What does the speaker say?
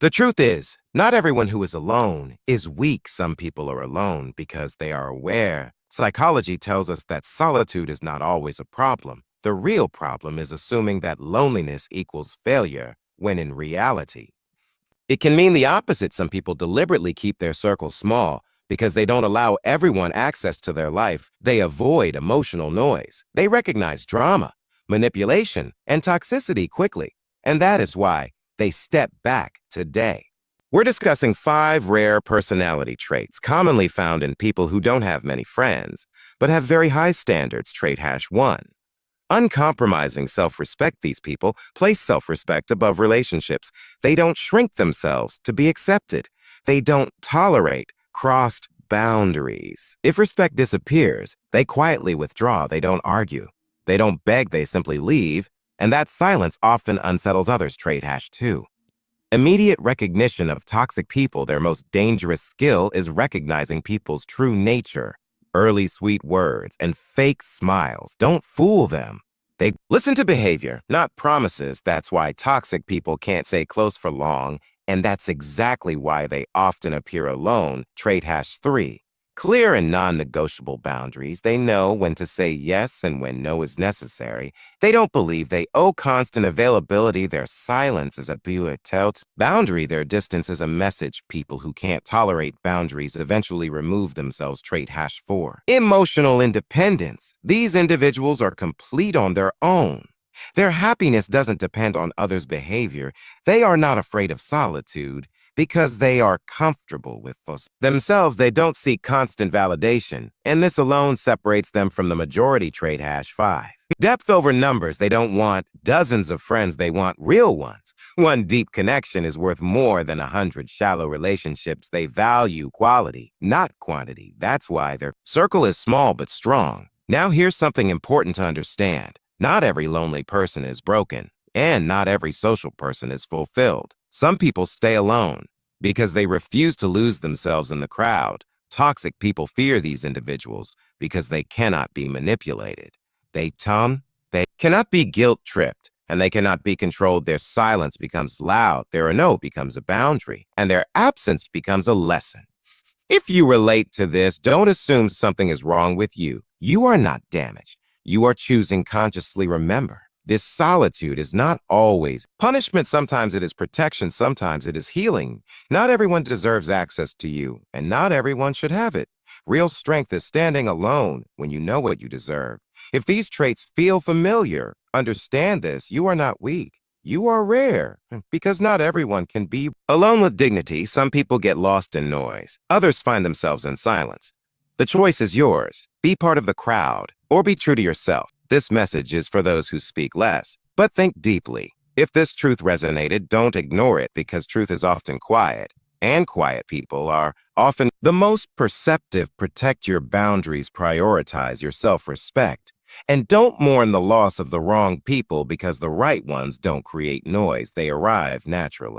The truth is, not everyone who is alone is weak. Some people are alone because they are aware. Psychology tells us that solitude is not always a problem. The real problem is assuming that loneliness equals failure, when in reality, it can mean the opposite. Some people deliberately keep their circles small because they don't allow everyone access to their life. They avoid emotional noise. They recognize drama, manipulation, and toxicity quickly. And that is why they step back today. We're discussing 5 rare personality traits commonly found in people who don't have many friends, but have very high standards. Trait #1. Uncompromising self-respect. These people place self-respect above relationships. They don't shrink themselves to be accepted. They don't tolerate crossed boundaries. If respect disappears, they quietly withdraw. They don't argue. They don't beg. They simply leave. And that silence often unsettles others. Trait #2. Immediate recognition of toxic people. Their most dangerous skill is recognizing people's true nature. Early sweet words and fake smiles. Don't fool them. They listen to behavior, not promises. That's why toxic people can't stay close for long, and that's exactly why they often appear alone. Trait #3. Clear and non-negotiable boundaries. They know when to say yes and when no is necessary. They don't believe they owe constant availability. Their silence is a boundary. Their distance is a message. People who can't tolerate boundaries eventually remove themselves. Trait #4. Emotional independence. These individuals are complete on their own. Their happiness doesn't depend on others' behavior. They are not afraid of solitude because they are comfortable with themselves. They don't seek constant validation, and this alone separates them from the majority. Trait #5. Depth over numbers. They don't want dozens of friends. They want real ones. One deep connection is worth more than 100 shallow relationships. They value quality, not quantity. That's why their circle is small but strong. Now here's something important to understand. Not every lonely person is broken, and not every social person is fulfilled. Some people stay alone because they refuse to lose themselves in the crowd. Toxic people fear these individuals because they cannot be manipulated. They cannot be guilt-tripped, and they cannot be controlled. Their silence becomes loud. Their no becomes a boundary, and their absence becomes a lesson. If you relate to this, don't assume something is wrong with you. You are not damaged. You are choosing consciously. Remember, this solitude is not always punishment. Sometimes it is protection. Sometimes it is healing. Not everyone deserves access to you, and not everyone should have it. Real strength is standing alone when you know what you deserve. If these traits feel familiar, understand this. You are not weak. You are rare, because not everyone can be alone with dignity. Some people get lost in noise. Others find themselves in silence. The choice is yours. Be part of the crowd, or be true to yourself. This message is for those who speak less, but think deeply. If this truth resonated, don't ignore it, because truth is often quiet, and quiet people are often the most perceptive. Protect your boundaries, prioritize your self-respect, and don't mourn the loss of the wrong people, because the right ones don't create noise. They arrive naturally.